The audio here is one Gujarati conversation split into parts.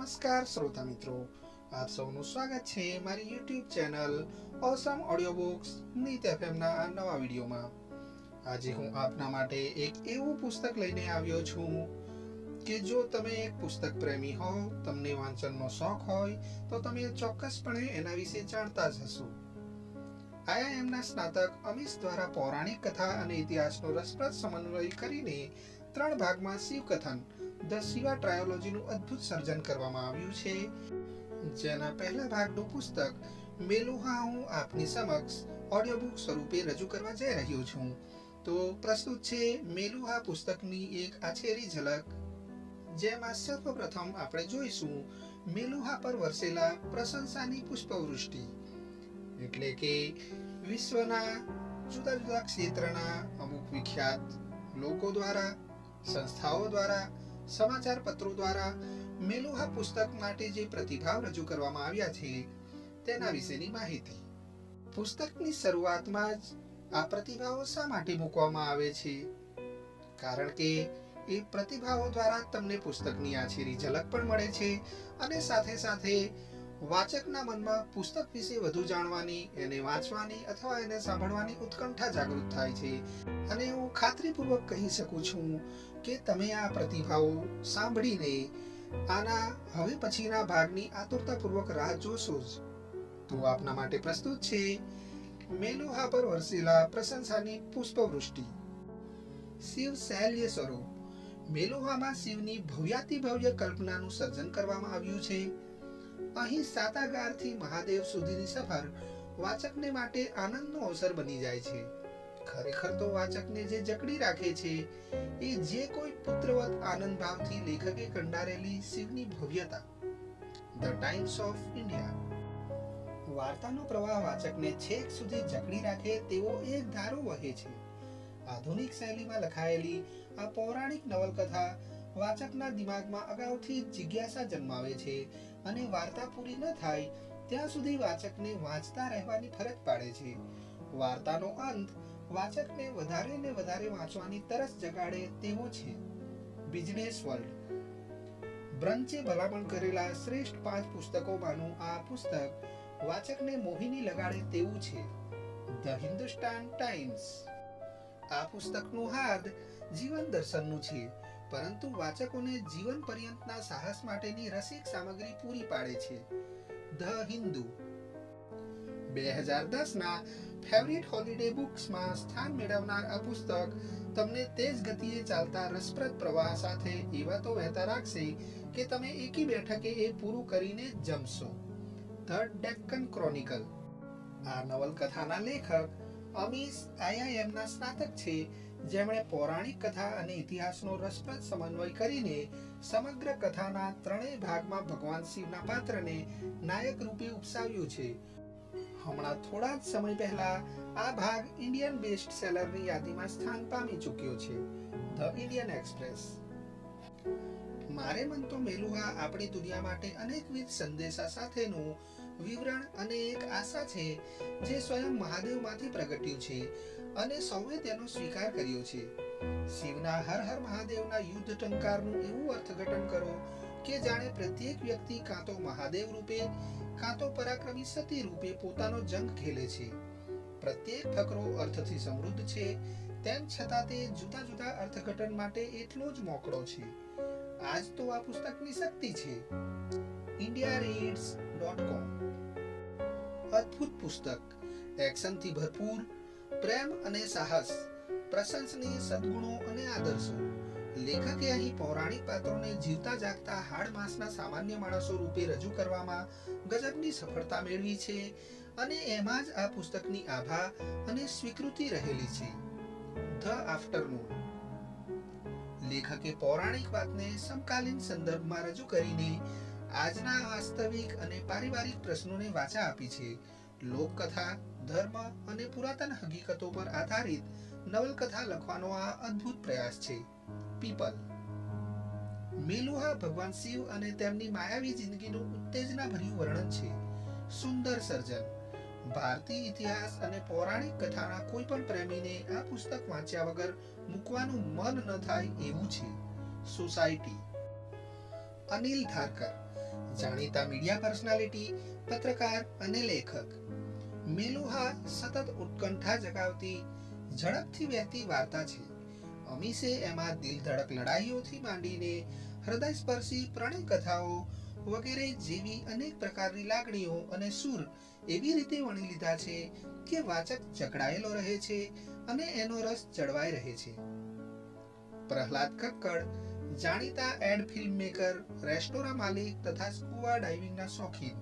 નમસ્કાર શ્રોતા મિત્રો, આપ સૌનું સ્વાગત છે મારી YouTube channel awesome audio books Neet એફએમના આ નવા વિડીયોમાં। આજે હું આપના માટે એક એવું પુસ્તક લઈને આવ્યો છું કે જો તમે એક પુસ્તક પ્રેમી હો, તમને વાંચનનો શોખ હોય તો તમે ચોક્કસપણે એના વિશે જાણતા જ હશો। IIMના સ્નાતક અમીશ દ્વારા પૌરાણિક કથા અને ઇતિહાસનો રસપ્રદ સમન્વય કરીને 3 ભાગમાં શિવકથન ધ શિવા ટ્રાયોલોજીનું અદ્ભુત સર્જન કરવામાં આવ્યું છે, જેના પહેલા ભાગનું પુસ્તક મેલુહા હું આપની સમક્ષ ઓડિયો બુક સ્વરૂપે રજૂ કરવા જઈ રહ્યો છું। તો પ્રસ્તુત છે મેલુહા પુસ્તકની એક આછેરી ઝલક, જેમાં સર્વપ્રથમ આપણે જોઈશું મેલુહા પર વરસેલા પ્રશંસાની પુષ્પવૃષ્ટિ, એટલે કે વિશ્વના જુદા જુદા ક્ષેત્રના અમુક વિખ્યાત લોકો દ્વારા, સંસ્થાઓ દ્વારા, સમાચાર પત્રો દ્વારા મેલુહા પુસ્તક માટે જે પ્રતિભાવ રજૂ કરવામાં આવ્યા છે તેના વિશેની માહિતી। પુસ્તકની શરૂઆતમાં જ આ પ્રતિભાવો શા માટે મૂકવામાં આવે છે? કારણ કે એ પ્રતિભાવો દ્વારા તમને પુસ્તકની આછેરી ઝલક પણ મળે છે અને સાથે સાથે વાચકના મનમાં પુસ્તક વિશે વધુ જાણવાની, એને વાંચવાની અથવા એને સાંભળવાની ઉત્કંઠા જાગૃત થાય છે। અને હું ખાતરીપૂર્વક કહી શકું છું કે તમે આ પ્રતિભાવો સાંભળીને આના હવે પછીના ભાગની આતુરતાપૂર્વક રાહ જોશો જ। તો આપના માટે પ્રસ્તુત છે મેલુહા પર વરસેલા પ્રશંસાની પુષ્પવૃષ્ટિ। શિવ શૈલ્ય સ્વરૂપ। મેલુહામાં શિવની ભવ્યાતિભવ્ય કલ્પનાનું સર્જન કરવામાં આવ્યું છે। અહીં સાતાગારથી મહાદેવ સુધીની સફર વાચકને માટે આનંદનો અવસર બની જાય છે। ખરેખર તો વાચકને જે જકડી રાખે છે એ જે કોઈ પુત્રવત આનંદ ભાવથી લેખકે કંડારેલી શિવની ભવ્યતા, ધ ટાઇમ્સ ઓફ ઇન્ડિયા। વાર્તાનો પ્રવાહ વાચકને છેક સુધી જકડી રાખે તેવો એક ધારો વહે છે। આધુનિક શૈલીમાં લખાયેલી આ પૌરાણિક નવલકથા વાચકના દિમાગમાં અગાઉથી જિજ્ઞાસા જન્માવે છે અને વાર્તા પૂરી ન થાય ત્યાં સુધી વાચકને વાંચતા રહેવાની ફરજ પાડે છે। વાર્તાનો અંત વાચકને વધારે ને વધારે વાંચવાની તરસ જગાડે તેવો છે। Business world. બ્રંચે ભલામણ કરેલા શ્રેષ્ઠ 5 પુસ્તકોમાંનું આ પુસ્તક વાચકને મોહિની લગાડે તેવું છે। The Hindustan times. આ પુસ્તકનું હાર્દ જીવન દર્શનનું છે, પરંતુ વાચકોને જીવન પર્યંતના સાહસ માટેની રસિક સામગ્રી પૂરી પાડે છે। ધ હિન્દુ। 2010ના ફેવરિટ હોલિડે બુક્સમાં સ્થાન મેળવનાર આ પુસ્તક તમને તેજ ગતિએ ચાલતા રસપ્રદ પ્રવાહ સાથે એવા તો વહેતા રાખશે કે તમે એકી બેઠકે એ પૂરું કરીને જ જમશો। The Deccan chronicle. આ નવલકથાના લેખક અમીશ IIMના સ્નાતક છે, જેમણે પૌરાણિક કથા અને ઇતિહાસનો રસપ્રદ સમન્વય કરીને સમગ્ર કથાના 3 ભાગમાં ભગવાન શિવના પાત્રને નાયક રૂપે ઉપસાવ્યું છે। હમણાં થોડા જ સમય પહેલા આ ભાગ ઇન્ડિયન બેસ્ટ સેલરની યાદીમાં સ્થાન પામી ચૂક્યો છે। The Indian express. મારે મન તો મેલુહા આપણી દુનિયા માટે અનેકવિધ સંદેશા સાથેનું વિવરણ અને એક આશા છે જે સ્વયં મહાદેવમાંથી પ્રગટ્યું છે અને સૌએ તેનો સ્વીકાર કર્યો છે। શિવના હર હર મહાદેવના યુદ્ધ ટંકારનું એવું અર્થઘટન કરો કે જાણે પ્રત્યેક વ્યક્તિ કાં તો મહાદેવ રૂપે કાં તો પરાક્રમી સતી રૂપે પોતાનો જંગ ખેલે છે। પ્રત્યેક ફકરો અર્થથી સમૃદ્ધ છે, તેમ છતાં તે જુદા જુદા અર્થઘટન માટે એટલો જ મોકળો છે। આજ તો આ પુસ્તકની શક્તિ છે। indiareads.com। અદ્ભુત પુસ્તક, એક્શનથી ભરપૂર, પ્રેમ અને સાહસ, પ્રશંસનીય સદ્ગુણો અને આદર્શો। લેખકે અહીં પૌરાણિક પાત્રોને જીવતા જાગતા હાડ માંસના સામાન્ય માણસો રૂપે રજૂ કરવામાં ગજબની સફળતા મેળવી છે અને એમાં જ આ પુસ્તકની આભા અને સ્વીકૃતિ રહેલી છે। The afternoon. લેખકે પૌરાણિક વાતને સમકાલીન સંદર્ભમાં રજૂ કરીને આજના વાસ્તવિક અને પારિવારિક પ્રશ્નોને વાચા આપી છે। લોકકથા, ધર્મ અને પુરાતન હકીકતો પર આધારિત નવલકથા લખવાનો આ અદ્ભુત પ્રયાસ છે। પીપલ। મેલુહા ભગવાન શિવ અને તેમની માયાવી જિંદગીનું ઉત્તેજનાભર્યું વર્ણન છે। સુંદર સર્જન। ભારતીય ઇતિહાસ અને પૌરાણિક કથાના કોઈ પણ પ્રેમીને આ પુસ્તક વાંચ્યા વગર મૂકવાનું મન ન થાય એવું છે। સોસાયટી। અનિલ ધારકર। જાણીતા મીડિયા પર્સનાલિટી, પત્રકાર અને લેખક. મેલુહા સતત ઉત્કંઠા જગાવતી, ઝડપથી વહેતી વાર્તા છે. અમીશે એમાં દિલધડક લડાઈઓથી માંડીને હૃદયસ્પર્શી પ્રણય કથાઓ વગેરે જેવી અનેક પ્રકારની લાગણીઓ અને સૂર એવી રીતે વણી લીધા છે કે વાચક જકડાયેલો રહે છે અને એનો રસ જળવાઈ રહે છે. પ્રહલાદ કક્કડ, જાણીતા એડ ફિલ્મ મેકર, રેસ્ટોરાં માલિક તથા સ્કુબા ડાઇવિંગના શોખીન.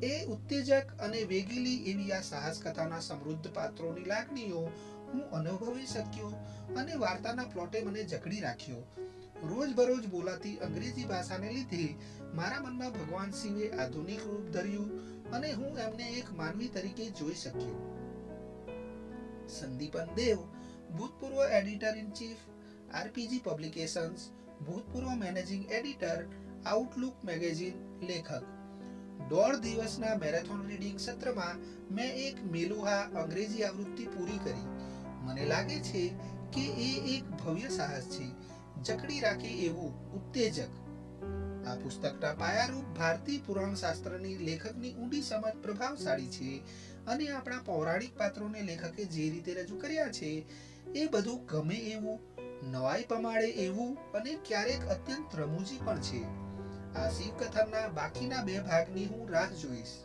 એ ઉત્તેજક અને વેગીલી એવી આ સાહસ કથાના સમૃદ્ધ પાત્રોની લાગણીઓ હું અનુભવી શક્યો અને વાર્તાના પ્લોટે મને જકડી રાખ્યો. રોજબરોજ બોલાતી અંગ્રેજી ભાષાને લીધે મારા મનમાં ભગવાન શિવે આધુનિક રૂપ ધર્યું અને હું એમને એક માનવી તરીકે જોઈ શક્યો. સંદીપન દેવ, ભૂતપૂર્વ editor in chief, RPG publications, ભૂતપૂર્વ મેનેજિંગ એડિટર, આઉટલુક મેગેઝિન, લેખક. 1.5 દિવસના મેરેથોન રીડિંગ સત્રમાં મેં એક મેલુહા અંગ્રેજી આવૃત્તિ પૂરી કરી. મને લાગે છે કે એ એક ભવ્ય સાહસ છે, જકડી રાખે એવું, ઉત્તેજક. આ પુસ્તકના પાયારૂપ ભારતીય પુરાણ શાસ્ત્રની લેખકની ઊંડી સમજ પ્રભાવશાળી છે અને આપણા પૌરાણિક પાત્રોને લેખકે જે રીતે રજૂ કર્યા છે એ બધું ગમે એવું, નવાઈ પમાડે એવું અને ક્યારેક અત્યંત રમૂજી પણ છે. આ શિવકથાના બાકીના 2 ભાગની હું રાહ જોઈશ.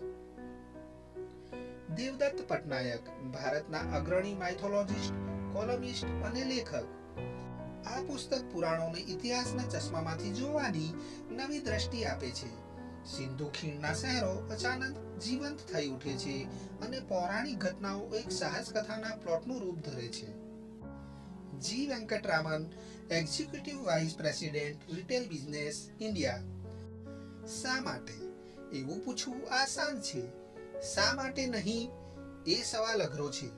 દેવદત્ત પટનાયક, ભારતના અગ્રણી માઇથોલોજિસ્ટ, કોલમિસ્ટ અને લેખક. આ પુસ્તક પુરાણોને ઇતિહાસના ચશ્મામાંથી જોવાની નવી દ્રષ્ટિ આપે છે. સિંધુ ખીણના શહેરો અચાનક જીવંત થઈ ઉઠે છે અને પૌરાણિક ઘટનાઓ એક સાહસ કથાના પ્લોટનું રૂપ ધરે છે. G Venkataraman, executive vice president, retail business, India. શા માટે? એવું પૂછવું આસાન છે. શા માટે નહીં એ સવાલ અઘરો છે.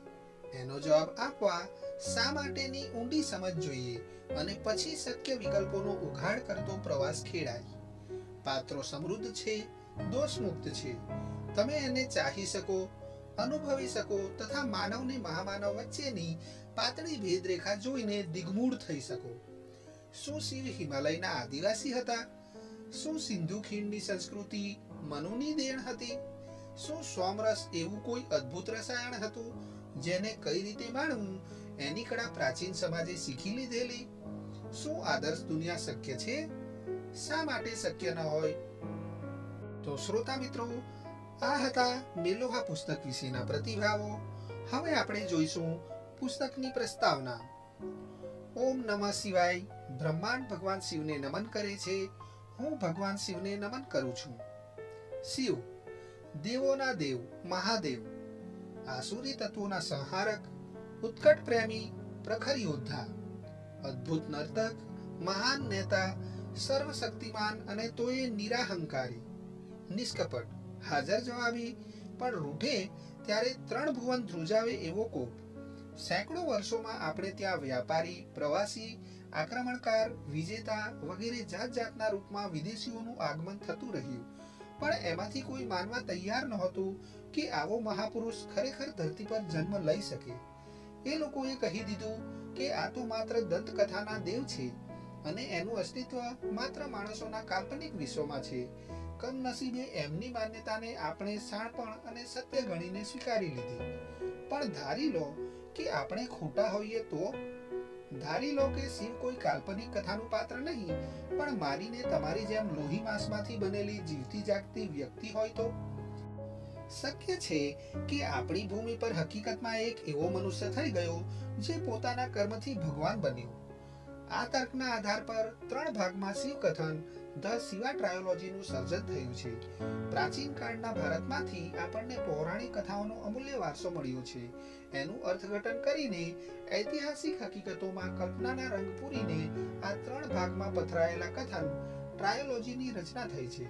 એનો જવાબ આપવા શા માટેની ઊંડી સમજ જોઈએ અને પછી શક્ય વિકલ્પોનો ઉઘાડ કરતો પ્રવાસ ખેડાય. પાત્રો સમૃદ્ધ છે, દોષમુક્ત છે. તમે એને ચાહી શકો, અનુભવી શકો તથા માનવને મહામાનવ વચ્ચેની પાતળી ભેદરેખા જોઈને દિગ્મૂઢ થઈ શકો. શું શિવ હિમાલયના આદિવાસી હતા? શું સિંધુ ખીણની સંસ્કૃતિ મનુની દેણ હતી? શું સોમરસ એવું કોઈ અદ્ભુત રસાયણ હતું જેને કઈ રીતે માણવું એની કળા પ્રાચીન સમાજે શીખી લીધેલી? શું આદર્શ દુનિયા શક્ય છે? શા માટે શક્ય ન હોય? તો શ્રોતા મિત્રો, આ હતા મેલુહા પુસ્તક વિશેના પ્રતિભાવો. હવે આપણે જોઈશું પુસ્તકની પ્રસ્તાવના. ઓમ નમઃ શિવાય. બ્રહ્માંડ ભગવાન શિવને નમન કરે છે. હું ભગવાન શિવને નમન કરું છું. શિવ, દેવોના દેવ, મહાદેવ, આસુરી તત્વોના સંહારક, ઉત્કટ પ્રેમી, પ્રખર યોદ્ધા, અદ્ભુત નર્તક, મહાન નેતા, સર્વશક્તિમાન અને તોય નિરાહંકારી, નિષ્કપટ, હાજર જવાબી, પણ રૂઠે ત્યારે 3 ભુવન ધ્રુજાવે એવો કોપ. સેંકડો વર્ષોમાં આપણે ત્યાં વ્યાપારી, પ્રવાસી, આક્રમણકાર, વિજેતા વગેરે જાત જાતના રૂપમાં વિદેશીઓનું આગમન થતું રહ્યું, પણ એમાંથી કોઈ માનવા તૈયાર નહોતું કે આવો મહાપુરુષ ખરેખર ધરતી પર જન્મ લઈ શકે. એ લોકોએ કહી દીધું કે આ તો માત્ર દંતકથાના દેવ છે અને એનું અસ્તિત્વ માત્ર માણસોના કાલ્પનિક વિશ્વમાં છે. કમનસીબે એમની માન્યતાને આપણે શાણપણ અને સત્ય ગણીને સ્વીકારી લીધી. પણ ધારી લો કે આપણે ખોટા હોઈએ તો? ધારી લો કે શિવ કોઈ કાલ્પનિક કથાનું પાત્ર નહીં, પણ મારીને તમારી જેમ લોહી માંસમાંથી બનેલી જીવતી જાગતી વ્યક્તિ હોય તો? શક્ય છે કે આપણી ભૂમિ પર હકીકતમાં એક એવો મનુષ્ય થઈ ગયો જે પોતાના કર્મથી ભગવાન બન્યો. આ તર્કના આધાર પર 3 ભાગમાં શિવકથન ધ શિવા ટ્રાયોલોજીનું સર્જન થયું છે. પ્રાચીન કાળના ભારતમાંથી આપણને પૌરાણિક કથાઓનો અમૂલ્ય વારસો મળ્યો છે. એનું અર્થઘટન કરીને ઐતિહાસિક હકીકતોમાં કલ્પનાના રંગ પૂરીને આ 3 ભાગમાં પથરાયેલા કથન ટ્રાયોલોજીની રચના થઈ છે.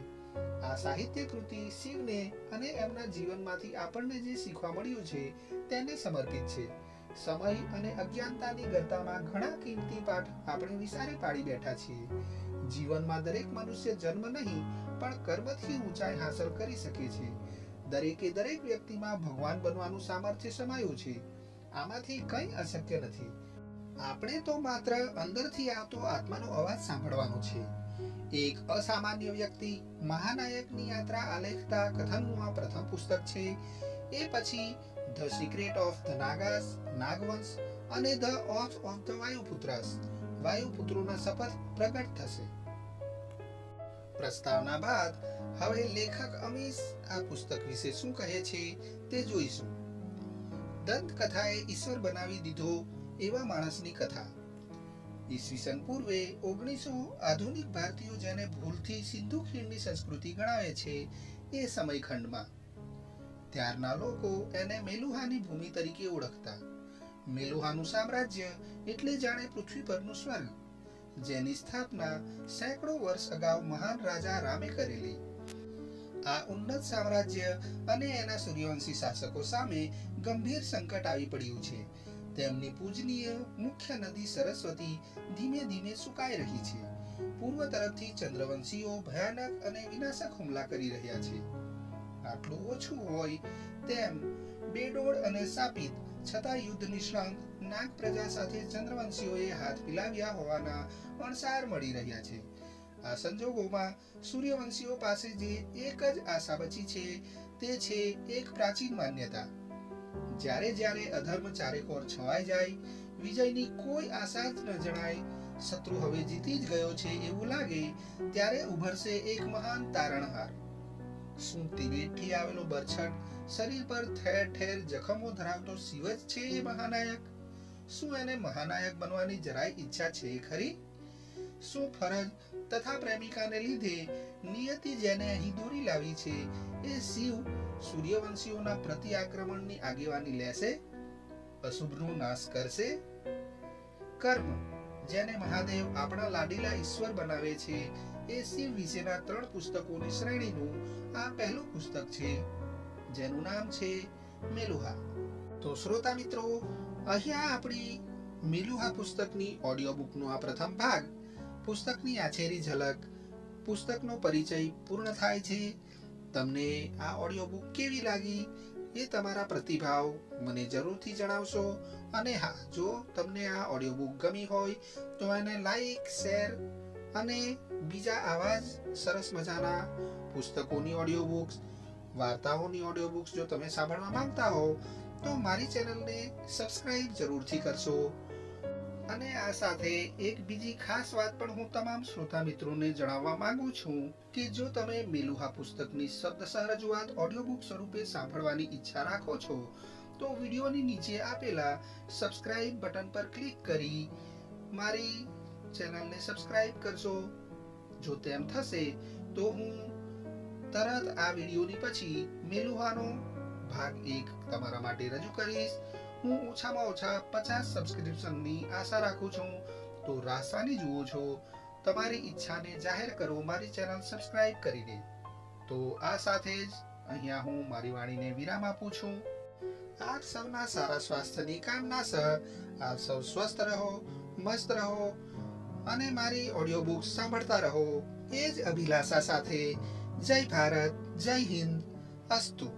આ સાહિત્ય કૃતિ શિવને અને એમના જીવનમાંથી આપણને જે શીખવા મળ્યું છે તેને સમર્પિત છે. સમય અને અજ્ઞાનતાની ગર્તામાં ઘણા કિંમતી પાઠ આપણે વિચારે પાડી બેઠા છીએ. જીવનમાં દરેક મનુષ્ય જન્મ નહીં પણ કર્મથી ઊંચાઈ હાંસલ કરી શકે છે. દરેકે દરેક વ્યક્તિમાં ભગવાન બનવાનું સામર્થ્ય સમાયું છે. આમાંથી કંઈ અશક્ય નથી. આપણે તો માત્ર અંદરથી આવતો આત્માનો અવાજ સાંભળવાનો છે. એક અસામાન્ય વ્યક્તિ મહાનાયકની યાત્રા આલેખતા કથનનું આ પ્રથમ પુસ્તક છે. એ પછી ધ સિક્રેટ ઓફ ધ નાગાસ, નાગવંશ અને ધ ઓથ ઓફ ધ વાયુપુત્રાસ, વાયુપુત્રોના શપથ પ્રગટ થશે. પ્રસ્તાવના બાદ હવે લેખક અમીશ આ પુસ્તક વિશે શું કહે છે તે જોઈશું. દંતકથાએ ઈશ્વર બનાવી દીધો એવા માણસની કથા. ઈસવીસન પૂર્વે 1900 આધુનિક ભારતીયો જેને ભૂલથી સિંધુ ખીણની સંસ્કૃતિ ગણાવે છે એ સમયખંડમાં ત્યારના લોકો એને મેલુહાની ભૂમિ તરીકે ઓળખતા. મેલુહાનું સામ્રાજ્ય એટલે જાણે પૃથ્વી પરનું સ્વર્ગ, જેની સ્થાપના સેંકડો વર્ષ અગાઉ મહાન રાજા રામે કરેલી. આ ઉન્નત સામ્રાજ્ય અને એના સૂર્યવંશી શાસકો સામે ગંભીર સંકટ આવી પડ્યું છે. તેમની પૂજનીય મુખ્ય નદી સરસ્વતી ધીમે ધીમે સુકાઈ રહી છે. પૂર્વ તરફથી ચંદ્રવંશીઓ ભયાનક અને વિનાશક હુમલા કરી રહ્યા છે. આટલું ઓછું હોય તેમ બેડોળ અને શાપિત છતાં યુદ્ધ નિષ્ણાંત નાગ પ્રજા સાથે ચંદ્રવંશીઓએ હાથ મિલાવ્યા હોવાના અણસાર મળી રહ્યા છે. આ સંજોગોમાં સૂર્યવંશીઓ પાસે જે એક જ આશા બચી છે તે છે એક પ્રાચીન માન્યતા. જ્યારે જ્યારે અધર્મ ચારેકોર છવાઈ જાય, વિજયની કોઈ આશા જ ન જણાય, શત્રુ હવે જીતી જ ગયો છે એવું લાગે, ત્યારે ઉભરશે એક મહાન તારણહાર. શું તિબેટથી આવેલો બરછટ શરીર પર ઠેર ઠેર જખમો ધરાવતો શિવ જ છે એ મહાનાયક? શું એને મહાનાયક બનવાની જરાય ઈચ્છા છે ખરી? શું ફરજ તથા પ્રેમિકાને લીધે નિયતિ જેને અહીં દોરી લાવી છે એ શિવ સૂર્યવંશીઓના પ્રતિ આક્રમણની આગેવાની લેશે? અશુભનો નાશ કરશે? કર્મ જેને મહાદેવ આપણા લાડીલા ઈશ્વર બનાવે છે એ શિવ વિશેના 3 પુસ્તકોની શ્રેણીનું આ પહેલું પુસ્તક છે, જેનું નામ છે મેલુહા. તો શ્રોતા મિત્રો, અહીંયા આપણી મેલુહા પુસ્તકની ઓડિયો બુકનો આ પ્રથમ ભાગ, પુસ્તકની આછેરી ઝલક, પુસ્તકનો પરિચય પૂર્ણ થાય છે. તમને આ ઓડિયો બુક કેવી લાગી એ તમારા પ્રતિભાવ મને જરૂરથી જણાવશો. અને હા, જો તમને આ ઓડિયો બુક ગમી હોય તો એને લાઈક, શેર અને બીજા આવા જ સરસ મજાના પુસ્તકોની ઓડિયો બુક્સ, વાર્તાઓની ઓડિયો બુક્સ જો તમે સાંભળવા માંગતા હો તો મારી ચેનલને સબસ્ક્રાઇબ જરૂરથી કરશો. અને આ સાથે એક બીજી ખાસ વાત પણ હું તમામ શ્રોતા મિત્રોને જણાવવા માંગુ છું કે જો તમે મેલુહા પુસ્તકની શબ્દશઃ રજૂઆત ઓડિયો બુક સ્વરૂપે સાંભળવાની ઈચ્છા રાખો છો તો વિડીયોની નીચે આપેલા સબસ્ક્રાઇબ બટન પર ક્લિક કરી મારી ચેનલને સબસ્ક્રાઇબ કરશો. જો તેમ થશે તો હું તરત આ વિડીયોની પછી મેલુહાનો ભાગ 1 તમારા માટે રજૂ કરીશ. હું ઓછામાં ઓછા 50 સબસ્ક્રિપ્શનની આશા રાખું છું. તો રાસાની જુઓ છો, તમારી ઈચ્છાને જાહેર કરો મારી ચેનલ સબસ્ક્રાઇબ કરીને. તો આ સાથે જ અહીંયા હું મારી વાણીને વિરામ આપું છું. આપ સૌના સારા સ્વાસ્થ્યની કામના સહ આપ સૌ સ્વસ્થ રહો, મસ્ત રહો અને મારી ઓડિયો બુક સાંભળતા રહો એ જ અભિલાષા સાથે જય ભારત, જય હિન્દ, અસ્તુ.